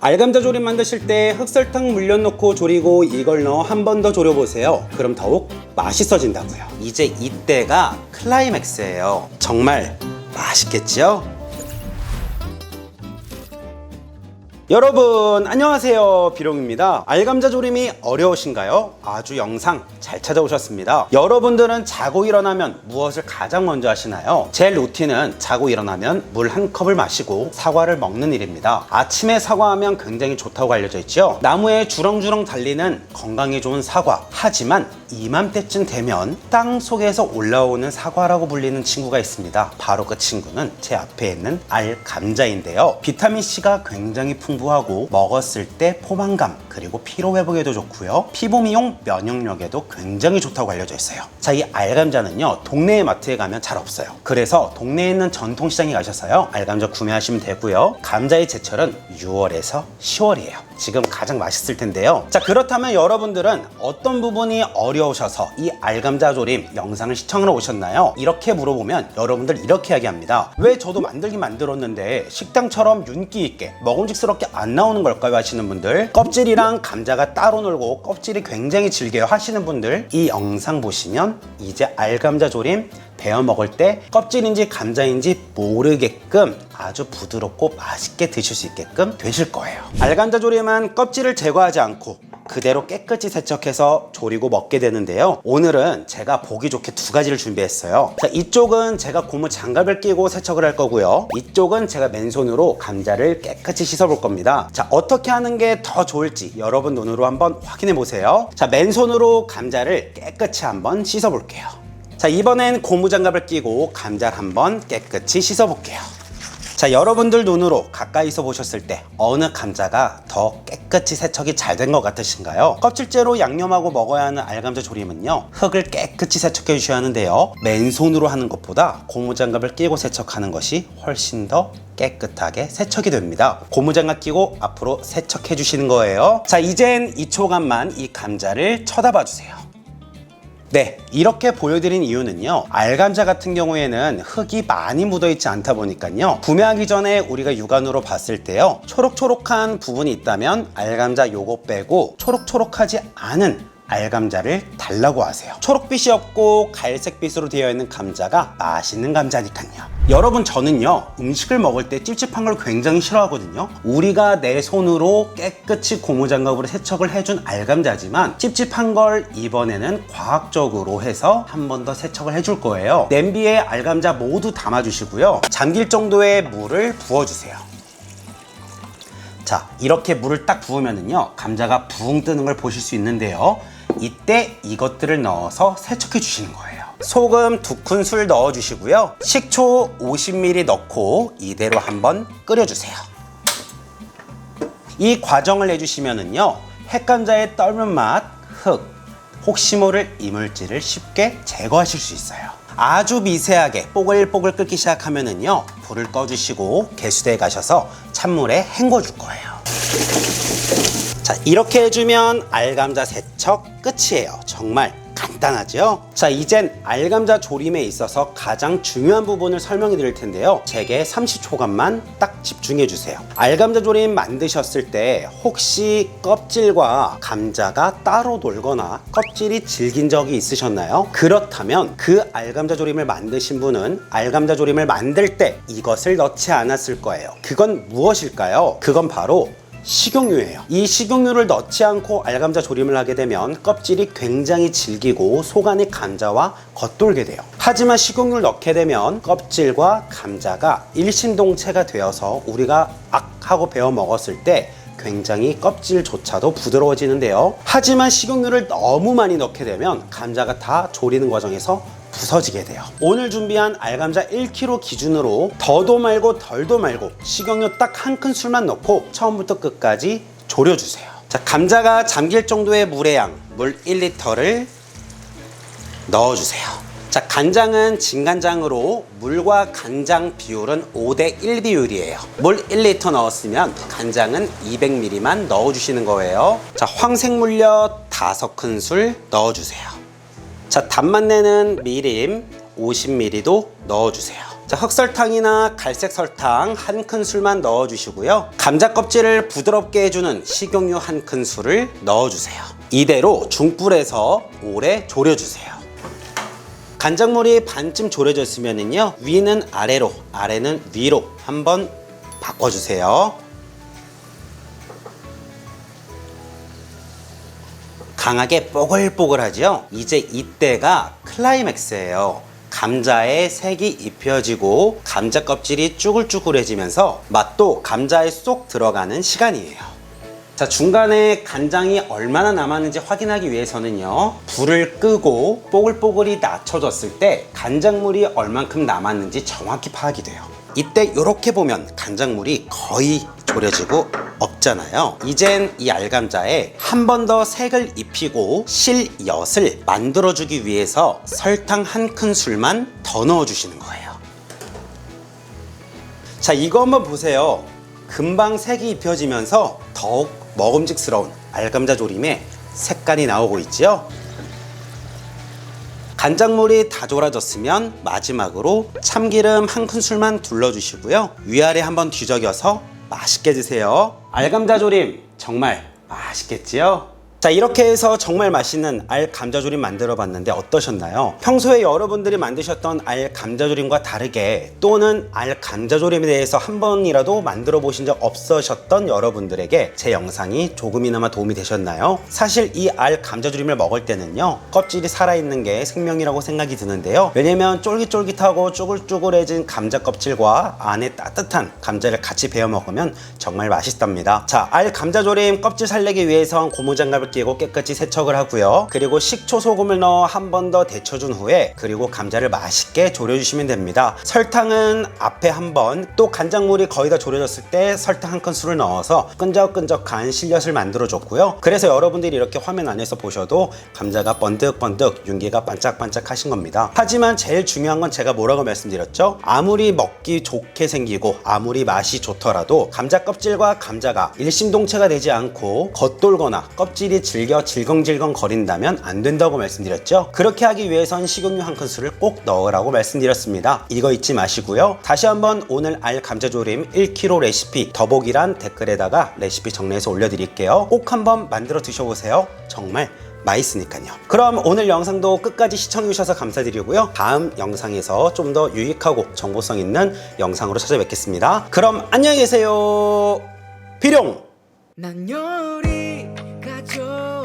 알감자 조림 만드실 때 흑설탕 물엿 넣고 졸이고 이걸 넣어 한 번 더 졸여보세요. 그럼 더욱 맛있어진다고요. 이제 이때가 클라이맥스예요. 정말 맛있겠죠? 여러분 안녕하세요, 비룡입니다. 알감자 조림이 어려우신가요? 아주 영상 잘 찾아오셨습니다. 여러분들은 자고 일어나면 무엇을 가장 먼저 하시나요? 제 루틴은 자고 일어나면 물 한 컵을 마시고 사과를 먹는 일입니다. 아침에 사과하면 굉장히 좋다고 알려져 있죠. 나무에 주렁주렁 달리는 건강에 좋은 사과. 하지만 이맘때쯤 되면 땅 속에서 올라오는 사과라고 불리는 친구가 있습니다. 바로 그 친구는 제 앞에 있는 알감자인데요. 비타민C가 굉장히 풍부하고 먹었을 때 포만감 그리고 피로 회복에도 좋고요, 피부 미용 면역력에도 굉장히 좋다고 알려져 있어요. 자, 이 알감자는요 동네의 마트에 가면 잘 없어요. 그래서 동네에 있는 전통시장에 가셔서요 알감자 구매하시면 되고요. 감자의 제철은 6월에서 10월이에요 지금 가장 맛있을 텐데요. 자, 그렇다면 여러분들은 어떤 부분이 어려우셔서 이 알감자 조림 영상을 시청하러 오셨나요? 이렇게 물어보면 여러분들 이렇게 이야기합니다. 왜 저도 만들긴 만들었는데 식당처럼 윤기 있게 먹음직스럽게 안 나오는 걸까요? 하시는 분들, 껍질이랑 감자가 따로 놀고 껍질이 굉장히 질겨요 하시는 분들, 이 영상 보시면 이제 알감자 조림 베어 먹을 때 껍질인지 감자인지 모르게끔 아주 부드럽고 맛있게 드실 수 있게끔 되실 거예요. 알감자 조림은 껍질을 제거하지 않고 그대로 깨끗이 세척해서 조리고 먹게 되는데요. 오늘은 제가 보기 좋게 두 가지를 준비했어요. 자, 이쪽은 제가 고무 장갑을 끼고 세척을 할 거고요. 이쪽은 제가 맨손으로 감자를 깨끗이 씻어 볼 겁니다. 자, 어떻게 하는 게 더 좋을지 여러분 눈으로 한번 확인해 보세요. 자, 맨손으로 감자를 깨끗이 한번 씻어 볼게요. 자, 이번엔 고무장갑을 끼고 감자를 한번 깨끗이 씻어 볼게요. 자, 여러분들 눈으로 가까이서 보셨을 때 어느 감자가 더 깨끗이 세척이 잘 된 것 같으신가요? 껍질째로 양념하고 먹어야 하는 알감자 조림은요, 흙을 깨끗이 세척해 주셔야 하는데요, 맨손으로 하는 것보다 고무장갑을 끼고 세척하는 것이 훨씬 더 깨끗하게 세척이 됩니다. 고무장갑 끼고 앞으로 세척해 주시는 거예요. 자, 이젠 2초간만 이 감자를 쳐다봐 주세요. 네, 이렇게 보여드린 이유는요, 알감자 같은 경우에는 흙이 많이 묻어있지 않다 보니까요, 구매하기 전에 우리가 육안으로 봤을 때요, 초록초록한 부분이 있다면 알감자 요거 빼고 초록초록하지 않은 알감자를 달라고 하세요. 초록빛이 없고 갈색빛으로 되어 있는 감자가 맛있는 감자니까요. 여러분, 저는요 음식을 먹을 때 찝찝한 걸 굉장히 싫어하거든요. 우리가 내 손으로 깨끗이 고무장갑으로 세척을 해준 알감자지만 찝찝한 걸 이번에는 과학적으로 해서 한 번 더 세척을 해줄 거예요. 냄비에 알감자 모두 담아주시고요, 잠길 정도의 물을 부어주세요. 자, 이렇게 물을 딱 부으면은요 감자가 붕 뜨는 걸 보실 수 있는데요, 이때 이것들을 넣어서 세척해 주시는 거예요. 소금 2큰술 넣어 주시고요, 식초 50ml 넣고 이대로 한번 끓여 주세요. 이 과정을 해주시면은요 핵감자의 떫은 맛, 흙, 혹시 모를 이물질을 쉽게 제거하실 수 있어요. 아주 미세하게 뽀글뽀글 끓기 시작하면은요 불을 꺼주시고 개수대에 가셔서 찬물에 헹궈 줄 거예요. 자, 이렇게 해주면 알감자 세척 끝이에요. 정말 간단하죠? 자, 이젠 알감자 조림에 있어서 가장 중요한 부분을 설명해 드릴 텐데요, 제게 30초간만 딱 집중해 주세요. 알감자 조림 만드셨을 때 혹시 껍질과 감자가 따로 놀거나 껍질이 질긴 적이 있으셨나요? 그렇다면 그 알감자 조림을 만드신 분은 알감자 조림을 만들 때 이것을 넣지 않았을 거예요. 그건 무엇일까요? 그건 바로 식용유예요. 이 식용유를 넣지 않고 알감자 조림을 하게 되면 껍질이 굉장히 질기고 속 안의 감자와 겉돌게 돼요. 하지만 식용유를 넣게 되면 껍질과 감자가 일심동체가 되어서 우리가 악 하고 베어 먹었을 때 굉장히 껍질조차도 부드러워지는데요, 하지만 식용유를 너무 많이 넣게 되면 감자가 다 조리는 과정에서 부서지게 돼요. 오늘 준비한 알감자 1kg 기준으로 더도 말고 덜도 말고 식용유 딱 1큰술만 넣고 처음부터 끝까지 졸여주세요. 자, 감자가 잠길 정도의 물의 양, 물 1리터를 넣어주세요. 자, 간장은 진간장으로 물과 간장 비율은 5대1 비율이에요. 물 1리터 넣었으면 간장은 200ml만 넣어주시는 거예요. 자, 황색물엿 5큰술 넣어주세요. 자, 단맛 내는 미림 50ml도 넣어주세요. 자, 흑설탕이나 갈색 설탕 한 큰술만 넣어주시고요. 감자 껍질을 부드럽게 해주는 식용유 한 큰술을 넣어주세요. 이대로 중불에서 오래 졸여주세요. 간장물이 반쯤 졸여졌으면요, 위는 아래로, 아래는 위로 한번 바꿔주세요. 강하게 뽀글뽀글하죠? 이제 이때가 클라이맥스예요. 감자에 색이 입혀지고 감자 껍질이 쭈글쭈글해지면서 맛도 감자에 쏙 들어가는 시간이에요. 자, 중간에 간장이 얼마나 남았는지 확인하기 위해서는요, 불을 끄고 뽀글뽀글이 낮춰졌을 때 간장물이 얼만큼 남았는지 정확히 파악이 돼요. 이때 이렇게 보면 간장물이 거의 졸여지고 없잖아요. 이젠 이 알감자에 한 번 더 색을 입히고 실엿을 만들어주기 위해서 설탕 한 큰술만 더 넣어주시는 거예요. 자, 이거 한번 보세요. 금방 색이 입혀지면서 더욱 먹음직스러운 알감자 조림의 색깔이 나오고 있죠. 간장물이 다 졸아졌으면 마지막으로 참기름 한 큰술만 둘러주시고요. 위아래 한번 뒤적여서 맛있게 드세요. 알감자 조림 정말 맛있겠지요? 자, 이렇게 해서 정말 맛있는 알 감자조림 만들어 봤는데 어떠셨나요? 평소에 여러분들이 만드셨던 알 감자조림과 다르게, 또는 알 감자조림에 대해서 한 번이라도 만들어 보신 적 없으셨던 여러분들에게 제 영상이 조금이나마 도움이 되셨나요? 사실 이 알 감자조림을 먹을 때는요, 껍질이 살아있는 게 생명이라고 생각이 드는데요, 왜냐면 쫄깃쫄깃하고 쭈글쭈글해진 감자 껍질과 안에 따뜻한 감자를 같이 베어 먹으면 정말 맛있답니다. 자, 알 감자조림 껍질 살리기 위해선 고무장갑을 끼고 깨끗이 세척을 하고요. 그리고 식초, 소금을 넣어 한 번 더 데쳐준 후에, 그리고 감자를 맛있게 졸여주시면 됩니다. 설탕은 앞에 한 번, 또 간장물이 거의 다 졸여졌을 때 설탕 한 큰술을 넣어서 끈적끈적한 실엿을 만들어줬고요. 그래서 여러분들이 이렇게 화면 안에서 보셔도 감자가 번득번득 윤기가 반짝반짝 하신 겁니다. 하지만 제일 중요한 건 제가 뭐라고 말씀드렸죠? 아무리 먹기 좋게 생기고 아무리 맛이 좋더라도 감자 껍질과 감자가 일심동체가 되지 않고 겉돌거나 껍질이 질겨 질겅질겅 거린다면 안 된다고 말씀드렸죠. 그렇게 하기 위해선 식용유 한 큰술을 꼭 넣으라고 말씀드렸습니다. 이거 잊지 마시고요. 다시 한번 오늘 알 감자조림 1kg 레시피 더보기란 댓글에다가 레시피 정리해서 올려드릴게요. 꼭 한번 만들어 드셔보세요. 정말 맛있으니까요. 그럼 오늘 영상도 끝까지 시청해주셔서 감사드리고요. 다음 영상에서 좀 더 유익하고 정보성 있는 영상으로 찾아뵙겠습니다. 그럼 안녕히 계세요. 비룡! 난 요리가 좋아